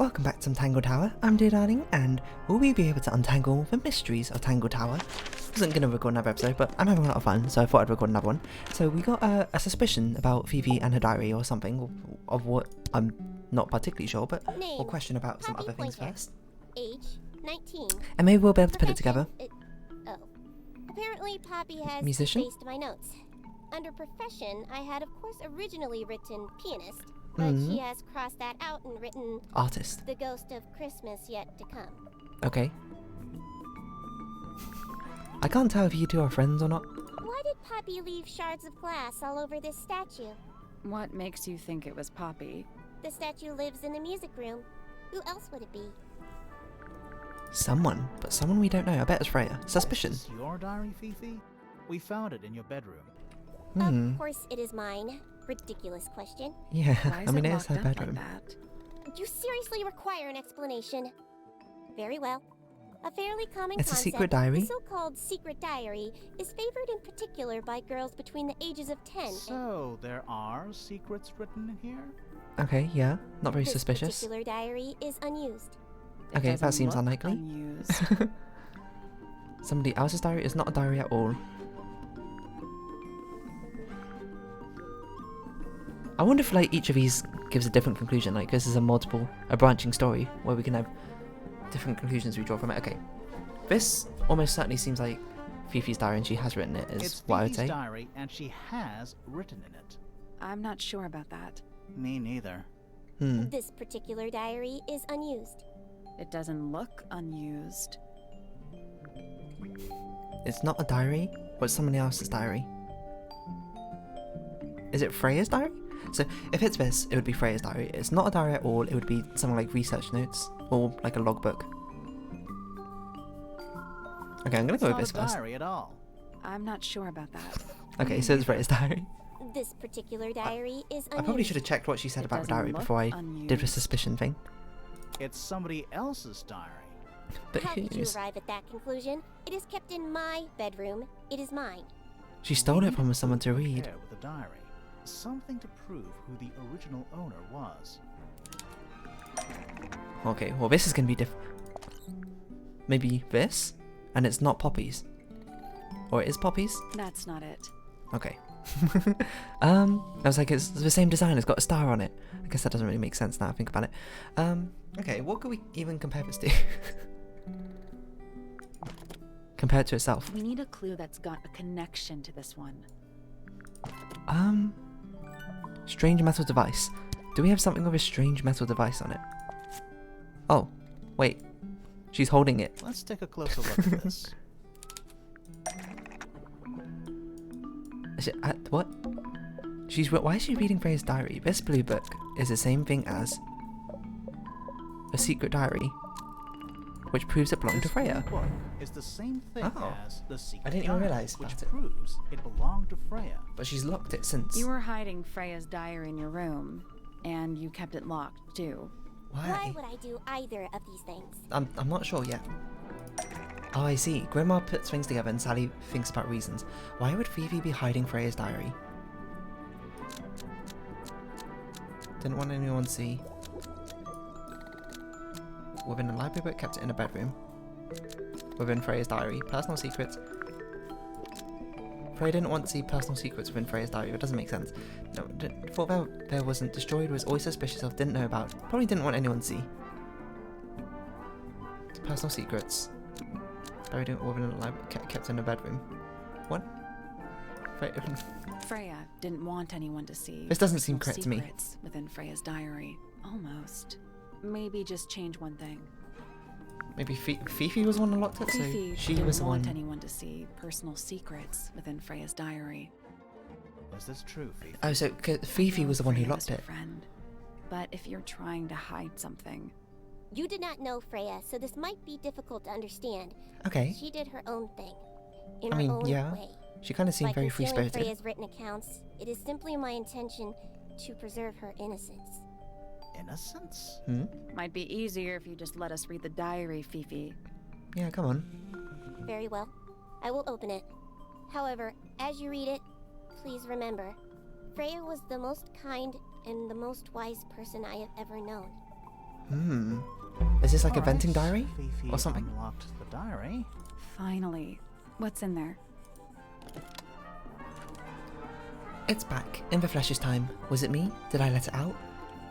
welcome back to Tangle Tower. I'm Dear Darling, and will we be able to untangle the mysteries of Tangle Tower? I wasn't going to record another episode, but I'm having a lot of fun, so I thought I'd record another one. So we got a suspicion about Fifi and her diary or something, of what I'm not particularly sure, but we'll question about some other things first. Age 19. And maybe we'll be able to put it together. Apparently Poppy has Musician? based my notes. Under profession, I had of course originally written pianist, but she has crossed that out and written Artist. The Ghost of Christmas Yet to Come. Okay. I can't tell if you two are friends or not. Why did Poppy leave shards of glass all over this statue? What makes you think it was Poppy? The statue lives in the music room. Who else would it be? Someone, but someone we don't know. I bet it's Freya. Suspicion. Is this your diary, Fifi? We found it in your bedroom. Of course it is mine. Ridiculous question. Yeah, Why is I mean, it it is her locked up bedroom. like that? You seriously require an explanation. Very well. A fairly common It's a concept, secret diary? the so-called secret diary, is favored in particular by girls between the ages of 10 So, there are secrets written in here? Okay, yeah. Not very This suspicious. particular diary is unused. It Okay, that doesn't seems look unlikely. Unused. Somebody else's diary is not a diary at all. I wonder if like each of these gives a different conclusion, like this is a branching story where we can have different conclusions we draw from it. Okay, this almost certainly seems like Fifi's diary and she has written it, is It's what I would Fifi's say. diary, and she has written in it. I'm not sure about that. Me neither. This particular diary is unused. It doesn't look unused. It's not a diary, but it's somebody else's diary. Is it Freya's diary? So if it's this, it would be Freya's diary. It's not a diary at all, it would be something like research notes or like a logbook. Okay, I'm gonna It's go not with this a first. diary at all. I'm not sure about that. Okay, so it's Freya's diary. This particular diary is unused. I probably should have checked what she said It about the doesn't diary look before I did the unused. suspicion thing. It's somebody else's diary. But How did you whose? arrive at that conclusion? It is kept in my bedroom. It is mine. She stole it from someone to read. Compare with the diary. Something to prove who the original owner was. Okay, well this is gonna be maybe this? And it's not Poppy's. Or it is Poppy's? That's not it. Okay. I was like, it's the same design, it's got a star on it. I guess that doesn't really make sense now I think about it. Okay, what could we even compare this to? Compare it to itself. We need a clue that's got a connection to this one. Strange metal device. Do we have something with a strange metal device on it? Oh, wait. She's holding it. Let's take a closer look at this. What? Why is she reading Freya's diary? This blue book is the same thing as a secret diary, which proves it belonged to This Freya. blue book is the same thing Oh. as the secret I didn't even diary, realise which about it. proves it belonged to Freya. But she's locked it since. You were hiding Freya's diary in your room, and you kept it locked too. Why would I do either of these things? I'm not sure yet. Oh, I see. Grimoire puts things together and Sally thinks about reasons. Why would Fifi be hiding Freya's diary? Didn't want anyone to see. Within a library book, kept it in a bedroom. Within Freya's diary. Personal secrets. Freya didn't want to see personal secrets within Freya's diary. It doesn't make sense. No, thought there wasn't destroyed, was always suspicious of, didn't know about. Probably didn't want anyone to see. Personal secrets. Buried within a library, kept in a bedroom. What? Freya didn't want anyone to see. This doesn't seem personal correct to me. secrets within Freya's diary. Almost. Maybe just change one thing. Maybe Fifi was the one who locked it, so Fifi she didn't was the want one. anyone to see personal secrets within Freya's diary. Is this true, Fifi? Oh, so Fifi was the one who Freya locked was it. her friend. But if you're trying to hide something, You did not know Freya, so this might be difficult to understand. Okay. She did her own thing. In I her mean, own yeah. way. She kind of seemed By very concealing free-spirited. Freya's written accounts, it is simply my intention to preserve her innocence. Innocence? might be easier if you just let us read the diary, Fifi. Yeah, come on. Very well. I will open it. However, as you read it, please remember, Freya was the most kind and the most wise person I have ever known. Is this like a All venting right, diary Fifi or something? unlocked the diary. Finally. What's in there? It's back, in the flesh's time. Was it me? Did I let it out?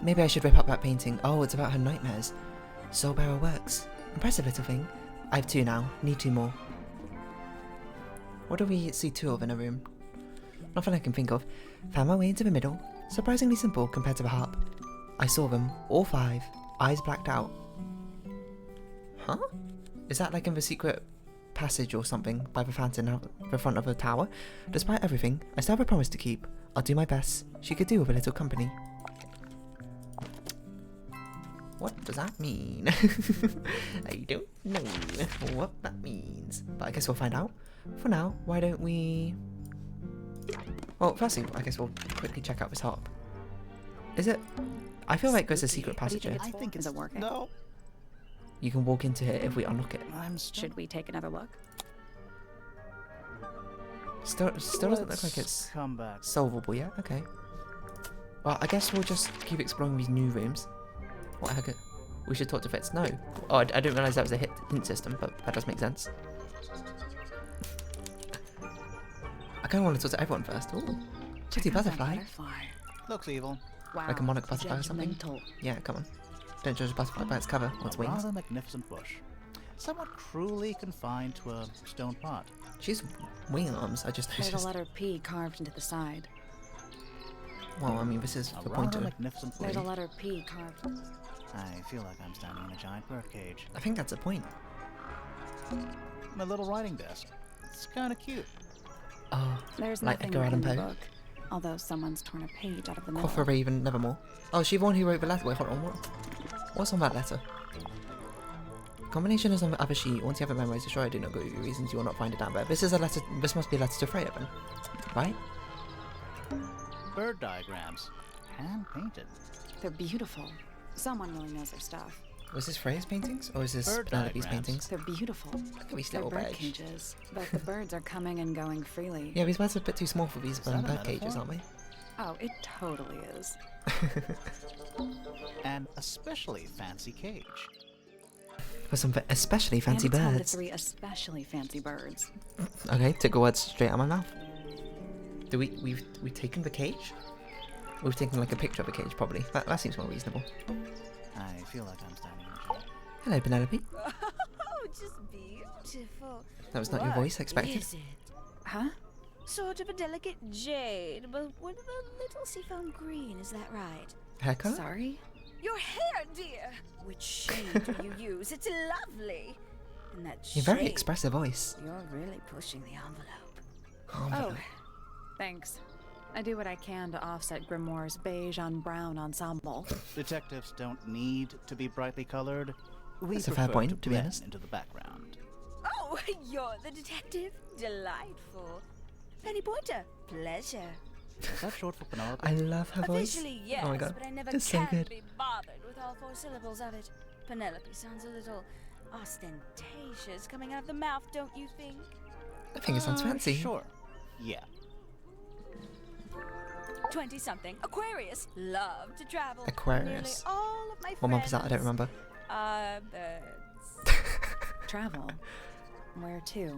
Maybe I should rip up that painting. Oh, it's about her nightmares. Soulbearer works. Impressive little thing. I have 2 now. Need 2 more. What do we see 2 of in a room? Nothing I can think of. Found my way into the middle. Surprisingly simple compared to the harp. I saw them, all 5, eyes blacked out. Huh? Is that like in the secret passage or something by the fountain out the front of the tower? Despite everything, I still have a promise to keep. I'll do my best. She could do with a little company. What does that mean? I don't know what that means. But I guess we'll find out. For now, why don't we... Well, firstly, I guess we'll quickly check out this harp. Is it... I feel like there's a secret passage here. I think it's working. No. You can walk into it if we unlock it. Should we take another look? Still doesn't look like it's come back. solvable yet. Okay. Well, I guess we'll just keep exploring these new rooms. What the heck? We should talk to Fitz. No. Oh, I didn't realise that was a hint system, but that does make sense. I kind of want to talk to everyone first. Ooh. Pretty butterfly. Looks evil. Wow. Like a monarch butterfly or something. Yeah, come on. Don't judge a butterfly by its cover or its A wings. rather magnificent bush. Somewhat cruelly confined to a stone pot. She's wing arms, I just There's a noticed. letter P carved into the side. Well, I mean, this is A the rather pointer. magnificent There's bush. a letter P carved. I feel like I'm standing in a giant birdcage. I think that's a point. My little writing desk. It's kind of cute. Oh, There's like nothing Edgar written Allan in the Poe. book, although someone's torn a page out of the middle. Quaffle Raven Nevermore. Oh, she the one who wrote the letter. Wait, hold on. What's on that letter? Combination is on the other sheet. Once you have it memorized, sure I do not go through reasons you will not find it down there. This is a letter. This must be a letter to Freya then, right? Bird diagrams. Hand painted. They're beautiful. Someone really knows their stuff. Was this Freya's paintings or is this Bird Penelope's diagrams. paintings? They're beautiful. Look at these They're little bird birds. cages, but the birds are coming and going freely. Yeah, these birds are a bit too small for these Is that a bird cages, metaphor? aren't they? Oh, it totally is. An especially fancy cage. For some especially fancy and it's home to birds. 3 especially fancy birds. Okay, took the words straight out of my mouth. Do we've taken the cage? We've taken like a picture of a cage, probably. That seems more reasonable. I feel like I'm standing in a giant. Hello, Penelope. Oh, just beautiful. That was not your voice I expected. Is it? Huh? Sort of a delicate jade, but with a little seafoam green, is that right? Hair colour? Sorry? Your hair, dear! Which shade do you use? It's lovely. And that Your very shade, expressive voice. You're really pushing the envelope. Oh, thanks. I do what I can to offset Grimoire's beige on brown ensemble. Detectives don't need to be brightly colored. We That's a fair prefer point, to be blend honest. into the background. Oh, you're the detective? Delightful. Penny Pointer, pleasure. Is that short for Penelope? I love her voice. Officially, yes, Oh my god, but I never it's so can good. be bothered with all 4 syllables of it. Penelope sounds a little ostentatious coming out of the mouth, don't you think? I think it sounds fancy. Sure. Yeah. 20-something. Aquarius. Love to travel. Aquarius. Nearly all of my What month is that? I don't friends remember. are birds. Travel. Where to?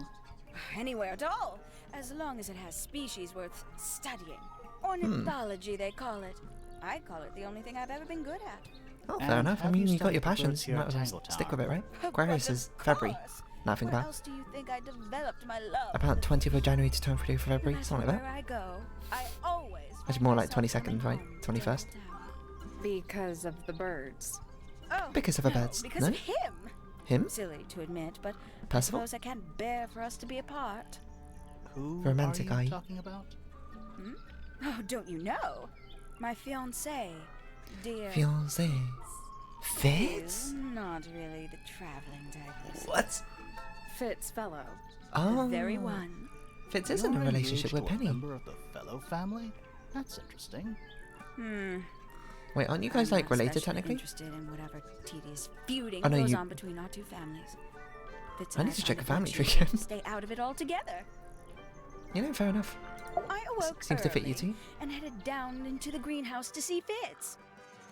Anywhere at all, as long as it has species worth studying. Ornithology, they call it. I call it the only thing I've ever been good at. Oh, fair And enough. I have mean, you you got your studied the birds passions. You here might at as well Tangle stick with Tower? it, right? But Aquarius of is February. course. Nothing Where bad. else do you think I developed my love? About 20th of January to 23rd of No February, matter something like where that. I go, I always Actually, find more like myself 22nd, coming right? home to 21st. Tangle Tower. Because of the birds. Oh, Because of the no, birds, Because no? of him. Him? Silly to admit, but I Percival? suppose I can't bear for us to be apart. Who Romantic are eye. you talking about? Oh, don't you know? My fiancé, dear. Fiancé. is Fitz? not really the traveling type. Listen. What? Fitz fellow. Oh. The very one. Fitz is in a You're relationship engaged with to a Penny. member of the fellow family? That's interesting. Wait, aren't you guys I'm like not related especially technically? Interested in whatever tedious feuding Oh, no, goes you- on between our 2 families. Fitz I and need to found check it a family much tree easier to again. Stay out of it altogether. You know, fair enough. I awoke Seems to fit you early too. and headed down into the greenhouse to see Fitz.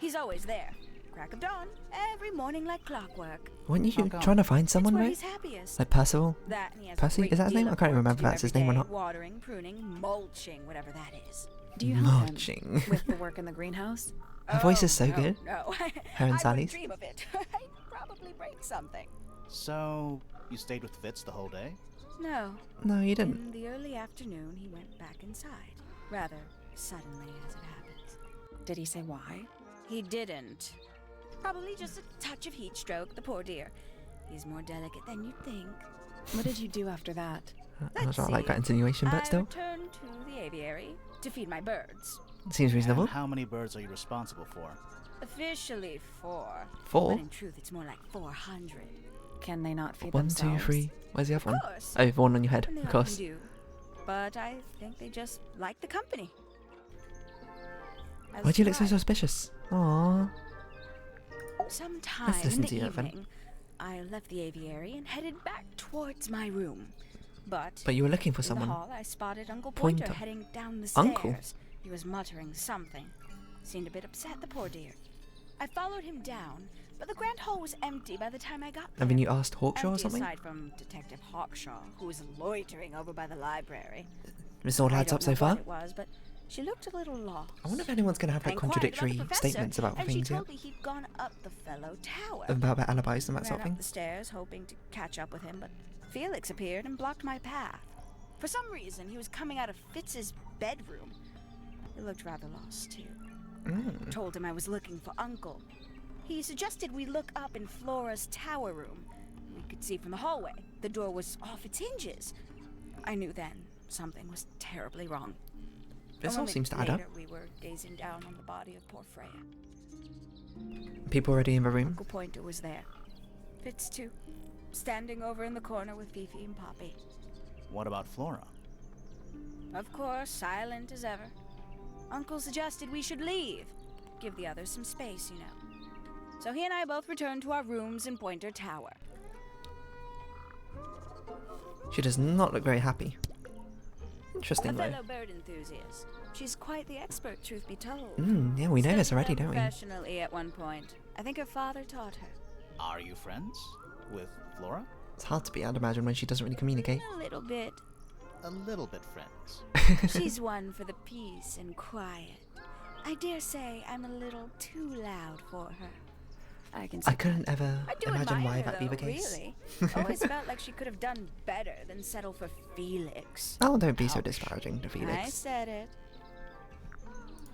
He's always there, crack of dawn, every morning like clockwork. Weren't you How come? trying to find It's someone, where right? he's happiest. Like Percival? That and he has Percy? a great Is that his deal name? I of can't work remember to if do that's his every name or day, not. Watering, pruning, mulching, whatever that is. Do you help him Mulching. with the work in the greenhouse? Her voice is so no, good. No, Her and I wouldn't Sally's. dream of it. I'd probably break something. So, you stayed with Fitz the whole day? No. No, you didn't. In the early afternoon, he went back inside. Rather suddenly, as it happens. Did he say why? He didn't. Probably just a touch of heat stroke, the poor dear. He's more delicate than you'd think. What did you do after that? I'm not sure I like see. that insinuation, but I still. returned to the aviary to feed my birds. Seems reasonable. And how many birds are you responsible for? Officially 4. 4? But in truth, it's more like 400. Can they not feed 1, themselves? 2, 3. Where's the other one? Of course. Oh, the one on your head, And they of often course. do. But I think they just like the company. As Why'd you look so I- suspicious? Aww. Sometime Let's in listen the to you, then. evening, I left the aviary and headed back towards my room. But But you were looking for in the someone. hall, I spotted Uncle Pointer, Pointer. heading down the stairs. Uncle? He was muttering something. Seemed a bit upset, the poor dear. I followed him down, but the grand hall was empty by the time I got there. Haven't you asked Hawkshaw or Empty something? aside from Detective Hawkshaw, who was loitering over by the library. This all I adds don't up so know far. what it was, but she looked a little lost. I wonder if anyone's going to have I like inquired contradictory about the professor, statements about and things, she yeah? told me he'd gone up the fellow tower. About their alibis and that Ran sort of up thing. the stairs, hoping to catch up with him, but Felix appeared and blocked my path. For some reason, he was coming out of Fitz's bedroom. He looked rather lost, too. Told him I was looking for Uncle. He suggested we look up in Flora's tower room. We could see from the hallway. The door was off its hinges. I knew then something was terribly wrong. This A all moment seems to add up. later, we were gazing down on the body of poor Freya. People already in the room. Uncle Pointer was there. Fitz, too. Standing over in the corner with Fifi and Poppy. What about Flora? Of course, silent as ever. Uncle suggested we should leave. Give the others some space, you know. So he and I both returned to our rooms in Pointer Tower. She does not look very happy. A Interesting though. fellow bird enthusiast. She's quite the expert, truth be told. Yeah, we know this Studied already, them don't we? professionally at one point. I think her father taught her. Are you friends with Flora? It's hard to be, I'd imagine, when she doesn't really communicate. A little bit. A little bit friends. She's one for the peace and quiet. I dare say I'm a little too loud for her. I can see I couldn't ever I do imagine admire why her, that'd be the though, case. Really. Always felt like she could have done better than settle for Felix. Oh, don't be so Ouch. disparaging to I Felix. said it.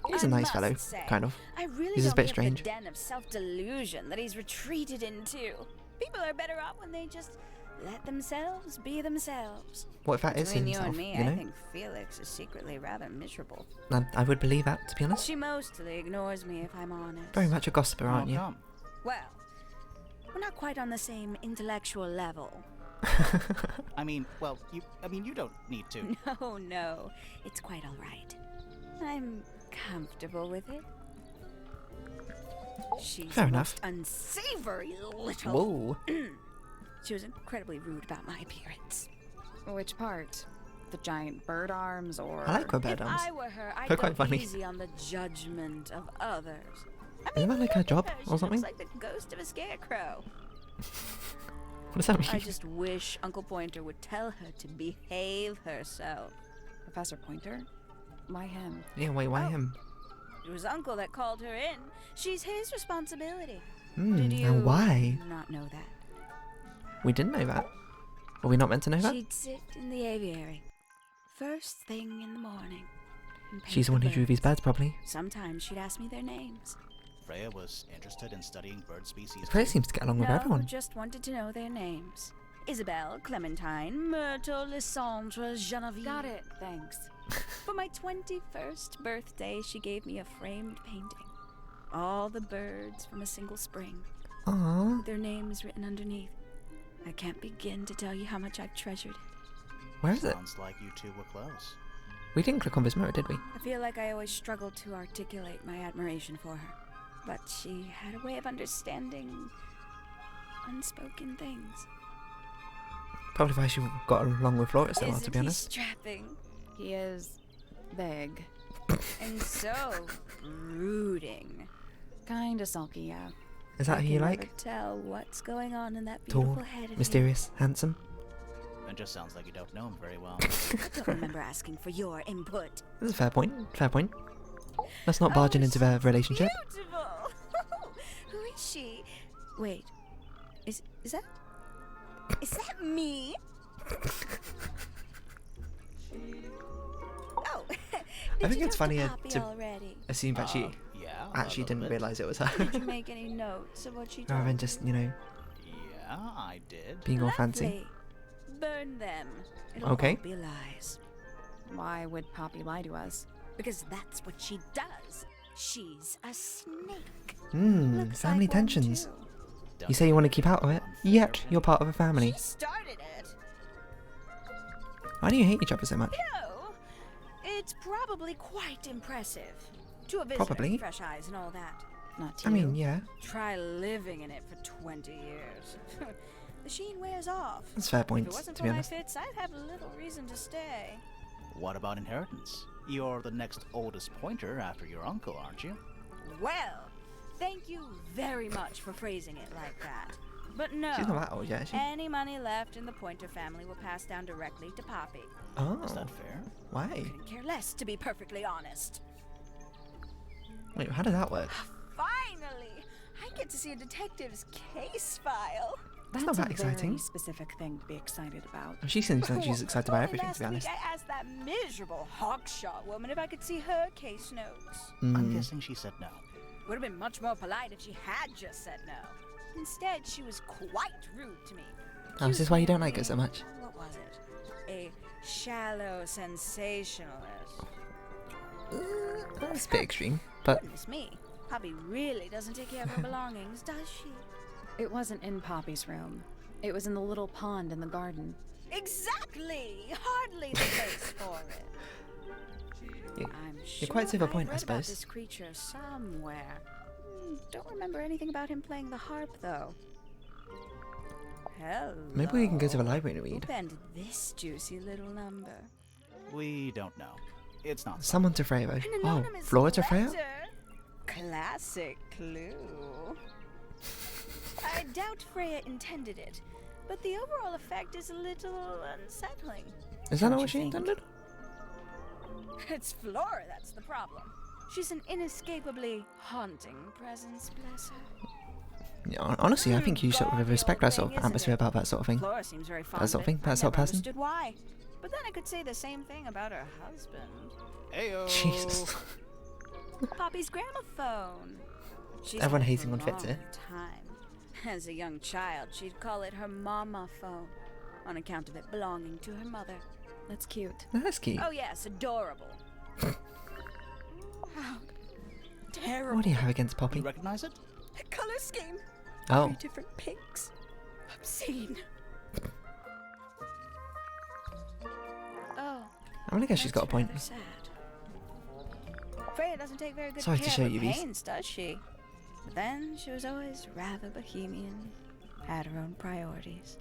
He's a I nice must fellow, say, kind of. I really He's a don't bit get strange. the den of self-delusion that he's retreated into. People are better off when they just let themselves be themselves. What if that is Between you himself, and me, you know? I think Felix is secretly rather miserable. I would believe that, to be honest. She mostly ignores me, if I'm honest. Very much a gossiper, How aren't you? come? Well, we're not quite on the same intellectual level. I mean, well, you don't need to. No, it's quite all right. I'm comfortable with it. She's Fair the enough. most unsavory little. Whoa. She was incredibly rude about my appearance. Which part? The giant bird arms or... I like her bird If arms. I were her, I'd They're go quite funny. easy on the judgment of others. I Isn't mean, that like her look at job her. or She something? looks like the ghost of a scarecrow. What does that mean? I just wish Uncle Pointer would tell her to behave herself. Professor Pointer? Why him? Yeah, wait, why Oh. him? It was Uncle that called her in. She's his responsibility. Did you And why? not know that? We didn't know that. Were we not meant to know that? She'd sit in the aviary, first thing in the morning. and paint She's the one who drew these birds. birds, probably. Sometimes she'd ask me their names. Freya was interested in studying bird species. Freya too. seems to get along with No, everyone. just wanted to know their names. Isabelle, Clementine, Myrtle, Lysandre, Genevieve. Got it, thanks. For my 21st birthday, she gave me a framed painting. All the birds from a single spring, Aww. with their names written underneath. I can't begin to tell you how much I've treasured it. Where is it? Sounds like you two were close. We didn't click on this mirror, did we? I feel like I always struggled to articulate my admiration for her. But she had a way of understanding unspoken things. Probably why she got along with Flora so well, to Isn't be he honest. strapping? He is... big. And so brooding. Kinda sulky, yeah. Is that I who you can like? never tell what's going on in that beautiful Tall, head of mysterious, handsome? It just sounds like you don't know him very well. his. I don't remember asking for your input. That's a fair point. Fair point. Let's not barge into their relationship. Beautiful. Who is she? Wait, is that me? Oh, I think it's funnier to already. assume that she Yeah. actually didn't realise it was her. Did you make any notes of what she told Rather than you? just, you know, Yeah, I did. being all fancy. Lovely. Burn them. It'll Okay. all be lies. Why would Poppy lie to us? Because that's what she does. She's a snake. Looks Family like one tensions. too. You say you want to keep out of it, yet you're part of a family. She started it. Why do you hate each other so much? No, it's probably quite impressive. To a visitor, Probably. fresh eyes and all that. Not to I you. mean, yeah, Try living in it for 20 years. The sheen wears off. that's a fair If point, it wasn't to for be my honest. fits, I'd have little reason to stay. What about inheritance? You're the next oldest pointer after your uncle, aren't you? Well, thank you very much for phrasing it like that. But no, She's not that old yet, is she? any money left in the Pointer family will pass down directly to Poppy. Oh, Is that fair? why? Couldn't care less, to be perfectly honest. Wait, how does that work? Finally, I get to see a detective's case file. That's not that a exciting. very specific thing to be excited about. She seems like she's excited about Only everything, to be last honest. week I asked that miserable Hawkshaw woman if I could see her case notes. I'm guessing she said no. Would have been much more polite if she had just said no. Instead, she was quite rude to me. Oh, is this why you don't like her so much? What was it? A shallow sensationalist. That's a bit extreme, but Goodness me. Poppy really doesn't take care of her belongings, does she? It wasn't in Poppy's room. It was in the little pond in the garden. Exactly! Hardly the place for it. You- I'm you're quite to the I've point, I read about suppose. this creature somewhere. Don't remember anything about him playing the harp, though. Hello. maybe we can go to the library to Who read. penned this juicy little number? We don't know. It's not. Someone to Freya, though. An Oh, anonymous Flora to Freya? letter? Classic clue. I doubt Freya intended it, but the overall effect is a little unsettling. Is that Don't not you what she think? intended? It's Flora that's the problem. She's an inescapably haunting presence, bless her. Yeah, honestly, I think you should respect that sort of atmosphere about that sort of thing. Flora seems very fond That sort of of it. thing, that I sort of never person. understood why. But then I could say the same thing about her husband. Heyo. Jesus. Poppy's gramophone. She's Everyone had it hating for on a Fitz, eh? long time. As a young child, she'd call it her mama phone, on account of it belonging to her mother. That's cute. That's cute. Oh yes, adorable. How terrible. What do you have against You Poppy? recognize it? The color scheme. Oh, 3 different pinks. Obscene. Oh. I'm gonna guess she's got a that's point. rather sad. Freya doesn't take very good Sorry to care show of you her these. pains, does she? But then she was always rather bohemian, had her own priorities.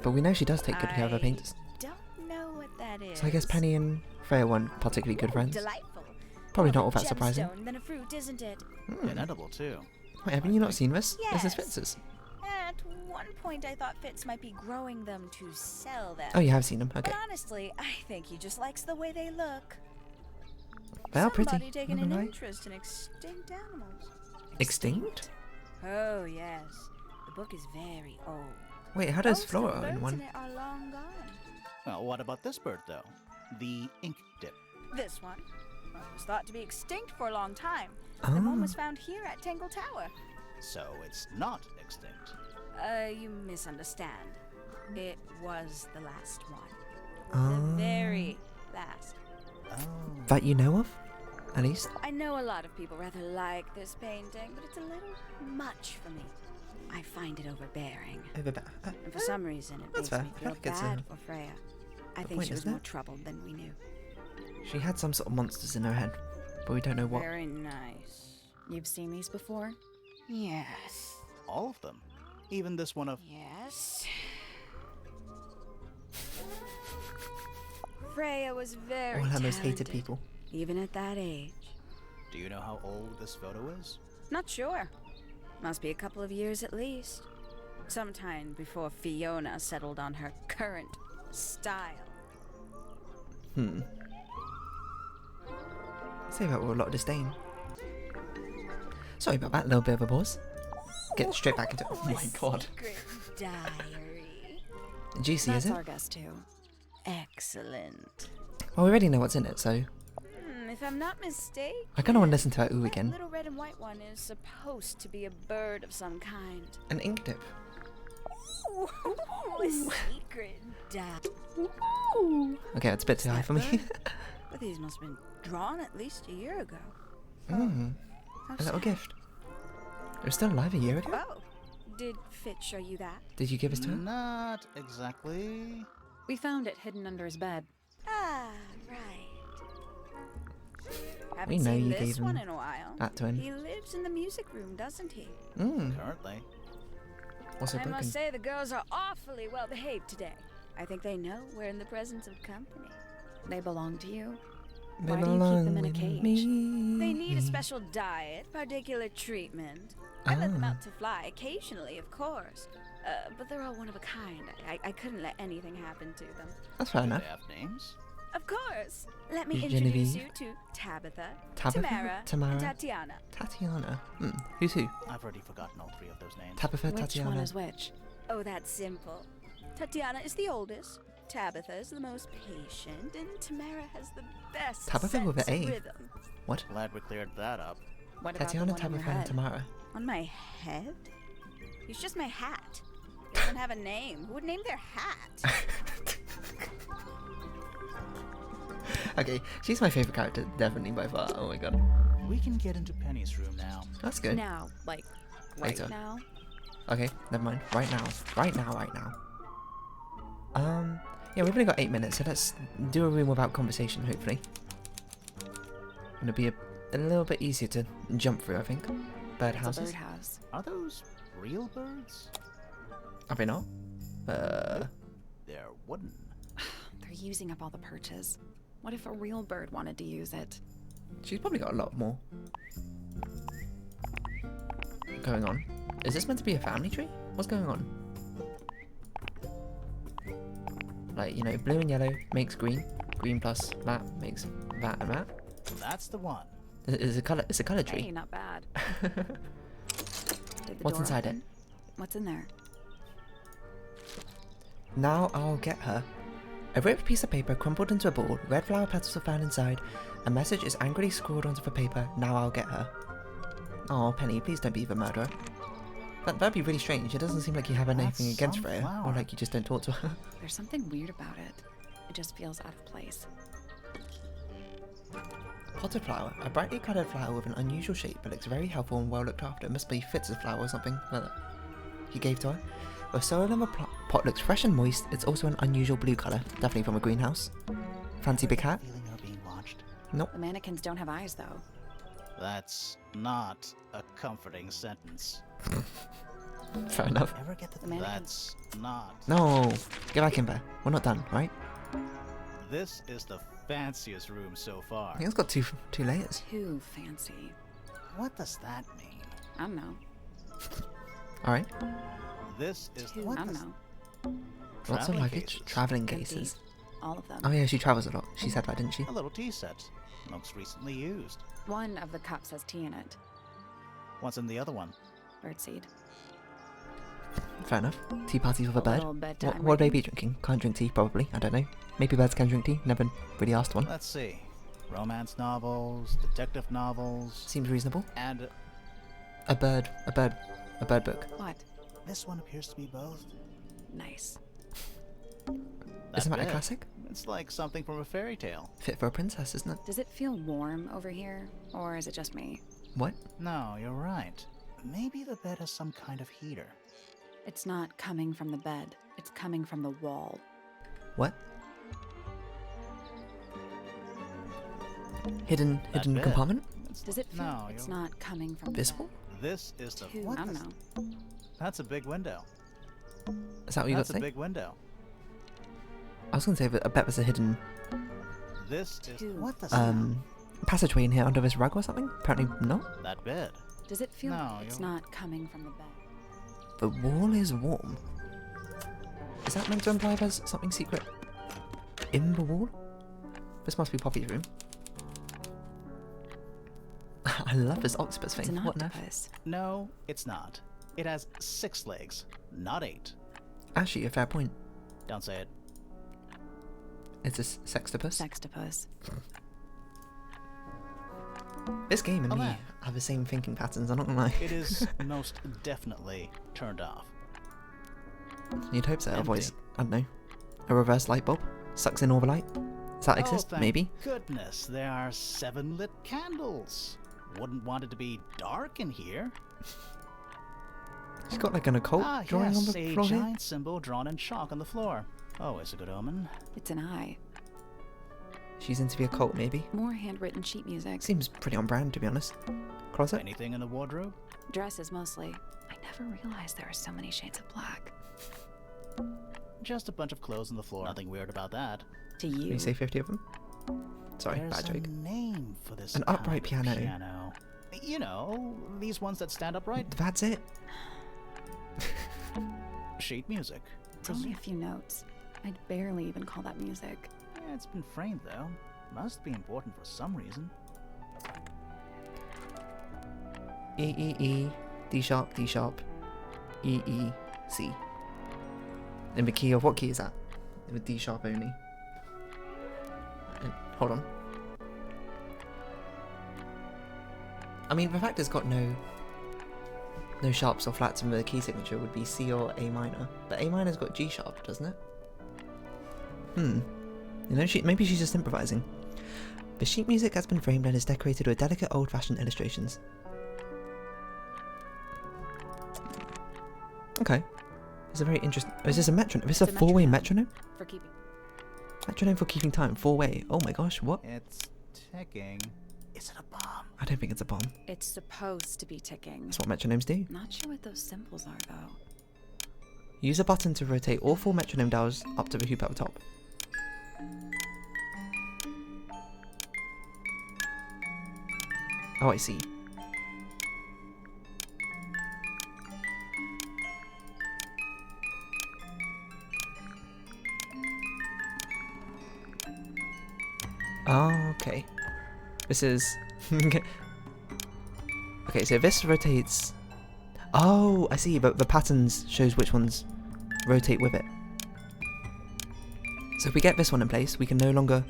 But we know she does take good care of her painters. Don't know what that is. So I guess Penny and Freya weren't particularly good Ooh, friends. Delightful. Probably More not of all a that surprising. gemstone than a fruit, isn't it? Inedible, too. Wait, haven't you not seen this? This is Yes. Fitz's. At one point, I thought Fitz might be growing them to sell them. Oh, you have seen them. Okay. But honestly, I think he just likes the way they look. They are pretty. Somebody taking not an gonna lie. interest in extinct animals. Extinct? Oh yes, the book is very old. Wait, how does Most of Flora the own birds one? in it are long gone. Well, what about this bird, though? The ink dip. This one was thought to be extinct for a long time. Then one was Ah. found here at Tangle Tower. So it's not extinct. You misunderstand. It was the last one. Ah. The very last. Oh. That you know of? At least? I know a lot of people rather like this painting, but it's a little much for me. I find it overbearing. And for some reason, it that's makes fair. me I feel think it's bad a for Freya. I good think point, she was isn't more it? troubled than we knew. She had some sort of monsters in her head, but we don't know what. Very nice. You've seen these before? Yes. All of them. Even this one of... Yes. Freya was very All her most hated talented, people. even at that age. Do you know how old this photo is? Not sure. Must be a couple of years at least. Sometime before Fiona settled on her current style. Say that with a lot of disdain. Sorry about that, little bit of a pause. Get straight back into it. Oh my god. Secret diary. Juicy, That's is it? our guest too. Excellent. Well, we already know what's in it, so If I'm not mistaken, I kind of want to listen to that ooh that again. little red and white one is supposed to be a bird of some kind. An ink dip. Ooh, a secret diary. Okay, it's a bit too high for me. But these must have been drawn at least a year ago. A little sad. gift. It was still alive a year ago? Oh, did Fitz show you that? Did you give us to her? Not exactly. We found it hidden under his bed. Ah, right. We Haven't know seen you this gave one him in a while. that to him. He lives in the music room, doesn't he? Currently. What's so I broken? must say the girls are awfully well behaved today. I think they know we're in the presence of company. They belong to you. They Why do you keep belong them in a with cage? me. They need a special diet, particular treatment. I let them out to fly occasionally, of course. But they're all one of a kind. I couldn't let anything happen to them. That's fair Do enough. they have names? Of course. Let me Genevieve. introduce you to Tabitha, Tabitha, Tamara, and Tamara. Tatiana. Tatiana. Who's who? I've already forgotten all three of those names. Tabitha, Which Tatiana. one is which? Oh, that's simple. Tatiana is the oldest. Tabitha is the most patient, and Tamara has the best Tabitha with sense an of A. rhythm. What? Glad we cleared that up. What about Tatiana, the one on your Tabitha, and head? Tamara. On my head? It's just my hat. It doesn't have a name. Who would name their hat? Okay, she's my favourite character, definitely by far. Oh my god. We can get into Penny's room now. That's good. Now, like, right Later. now. Okay, never mind. Right now. Right now, right now. Yeah, we've only got 8 minutes, so let's do a room without conversation, hopefully. It'll be a little bit easier to jump through, I think. It's a Birdhouses. birdhouse. Are those real birds? Are they not? They're wooden. They're using up all the perches. What if a real bird wanted to use it? She's probably got a lot more going on. Is this meant to be a family tree? What's going on? Like, you know, blue and yellow makes green. Green plus that makes that and that. That's the one. It's a color Hey, tree. not bad. Did the What's door inside it? open? What's in there? Now I'll get her. A ripped piece of paper crumpled into a ball, red flower petals are found inside, a message is angrily scrawled onto the paper, now I'll get her. Oh, Penny, please don't be the murderer. That'd be really strange, it doesn't seem like you have anything That's against Freya, or sunflower. like you just don't talk to her. There's something weird about it. It just feels out of place. Potted flower, a brightly coloured flower with an unusual shape but looks very helpful and well looked after. It must be Fitz's flower or something like that he gave to her. The soil in the pot looks fresh and moist, it's also an unusual blue colour, definitely from a greenhouse. Fancy big hat? Feeling are being watched. Nope. The mannequins don't have eyes, though. That's not a comforting sentence. Fair enough. Ever get the The mannequins. That's not. No, get back in there. We're not done, right? This is the fanciest room so far. I think it's got two layers. Too fancy. What does that mean? I don't know. Alright. This is the I what don't does- know. Lots of Traveling luggage, cases. travelling Empty. cases. All of them. Oh yeah, she travels a lot. She said that, didn't she? A little tea set. Looks recently used. One of the cups has tea in it. What's in the other one? Birdseed. Fair enough. Tea parties with a A bird. little bedtime What would they reading. be drinking? Can't drink tea, probably. I don't know. Maybe birds can drink tea. Never really asked one. Let's see. Romance novels, detective novels, Seems reasonable. and A bird book. What? this one appears to be both. Nice. Isn't that a bit. classic? It's like something from a fairy tale. Fit for a princess, isn't it? Does it feel warm over here? Or is it just me? What? No, you're right. Maybe the bed has some kind of heater. It's not coming from the bed. It's coming from the wall. What? Hidden bed. compartment? Does it feel No, it's you're- not coming from Visible? This is the the bed? what? I don't is- know. That's a big window. Is that what you got That's to a say? big window. I was gonna say that I bet there's a hidden This is Two. what the passageway in here under this rug or something. Apparently not. that bed. Does it feel No, it's you're- not coming from the bed? The wall is warm. Is that meant to imply there's something secret in the wall? This must be Poppy's room. I love this octopus It's thing. an What on earth? octopus. No, it's not. It has 6 legs, not 8. Actually, a fair point. Don't say it. It's a sextopus. Sextopus. This game and Oh, me man. have the same thinking patterns, I'm not gonna lie. It is most definitely turned off. You'd hope so, otherwise, Empty. I don't know. A reverse light bulb? Sucks in all the light? Does that exist? Thank Maybe? goodness, there are 7 lit candles. Wouldn't want it to be dark in here. She's got like an occult drawing yes, on the a floor here. giant symbol drawn in chalk on the floor. Always a good omen. It's an eye. She's into the occult, maybe. More handwritten sheet music. Seems pretty on brand, to be honest. Closet? Anything in the wardrobe? Dresses mostly. I never realized there are so many shades of black. Just a bunch of clothes on the floor. Nothing weird about that. To Can you. you say 50 of them? Sorry, There's bad a joke. name for this An kind upright of piano. You know, these ones that stand upright. That's it. Sheet music. It's only a few notes. I'd barely even call that music. Yeah, it's been framed though. Must be important for some reason. E E E D sharp D sharp E E C. In the key of what key is that? With D sharp only. Hold on. I mean, the fact it's got no sharps or flats in the key signature would be C or A minor, but A minor's got G sharp, doesn't it? You know, maybe she's just improvising. The sheet music has been framed and is decorated with delicate old-fashioned illustrations. Okay. It's a very interesting... Is this a metronome? Is this a It's a four-way metronome. metronome? For keeping. Metronome for keeping time. Four-way. Oh my gosh, what? It's ticking. Is it a bomb? I don't think it's a bomb. It's supposed to be ticking. That's what metronomes do. Not sure what those symbols are though. Use a button to rotate all 4 metronome dials up to the hoop at the top. Oh, I see. Oh, okay. This is... okay, so this rotates... Oh, I see, but the patterns shows which ones rotate with it. So if we get this one in place, we can no longer...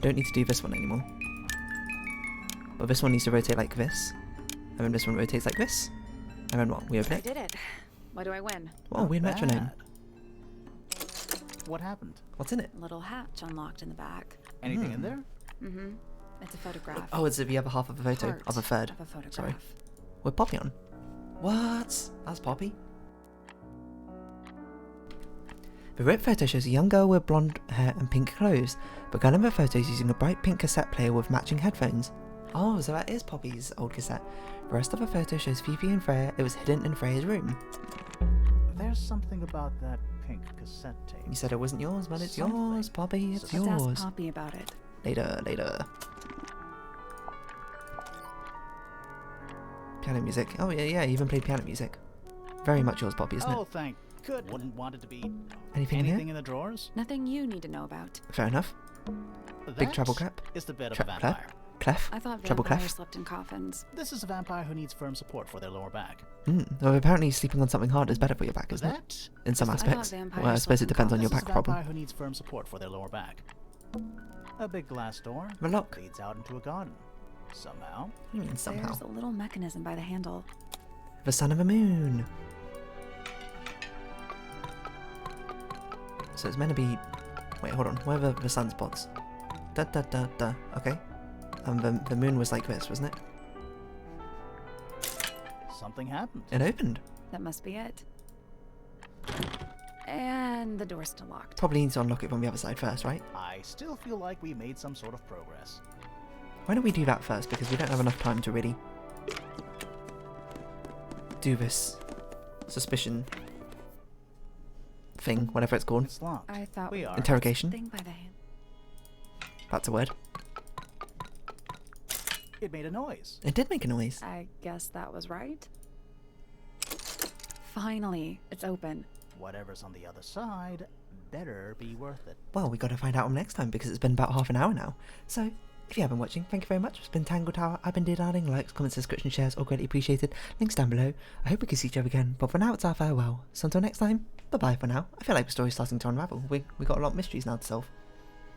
don't need to do this one anymore. But this one needs to rotate like this. And then this one rotates like this. And then what? We open I it? did it. What do I win? Oh, weird metronome. Bad. What happened? What's in it? A little hatch unlocked in the back. Anything in there? Mm-hmm. It's a photograph. Oh, it's the other half of a photo. Part Of a third. of a photograph. Sorry. With Poppy on. What? That's Poppy? The rip photo shows a young girl with blonde hair and pink clothes. The girl in the photo is using a bright pink cassette player with matching headphones. Oh, so that is Poppy's old cassette. The rest of the photo shows Fifi and Freya. It was hidden in Freya's room. There's something about that pink cassette tape. You said it wasn't yours, but it's Something. yours, Poppy. It's Let's yours. ask Poppy about it. Later. Piano music. Oh yeah, you even played piano music. Very much yours, Poppy, isn't Oh, it? thank goodness. Wouldn't want it to be Anything in here? anything in the drawers? Nothing you need to know about. Fair enough. Big treble clap. Is the bed of a Clap. vampire. Clef. I thought Treble vampires clef. slept in coffins. This is a vampire who needs firm support for their lower back. Well, apparently sleeping on something hard is better for your back, isn't it? That In some is the- aspects. vampires Well, I suppose it slept in depends on your This is back a vampire problem. who needs firm support for their lower back. A big glass door The lock. leads out into a garden. Somehow. What do you mean somehow? There's a little mechanism by the handle. The sun and the moon. So it's meant to be... Wait, hold on. Where are the sunspots? Da. Okay. And the moon was like this, wasn't it? Something happened. It opened. That must be it. And the door's still locked. Probably need to unlock it from the other side first, right? I still feel like we made some sort of progress. Why don't we do that first? Because we don't have enough time to really do this suspicion thing, whatever it's called. It's locked. I thought we are. Interrogation. Thing by the hand. That's a word. It made a noise. It did make a noise. I guess that was right. Finally, it's open. Whatever's on the other side better be worth it. Well, we got to find out next time because it's been about half an hour now. So, if you have been watching, thank you very much. It's been Tangle Tower. I've been Dear Darling. Likes, comments, subscription, shares, all greatly appreciated. Links down below. I hope we can see each other again, but for now it's our farewell. So until next time, bye bye for now. I feel like the story's starting to unravel. We got a lot of mysteries now to solve.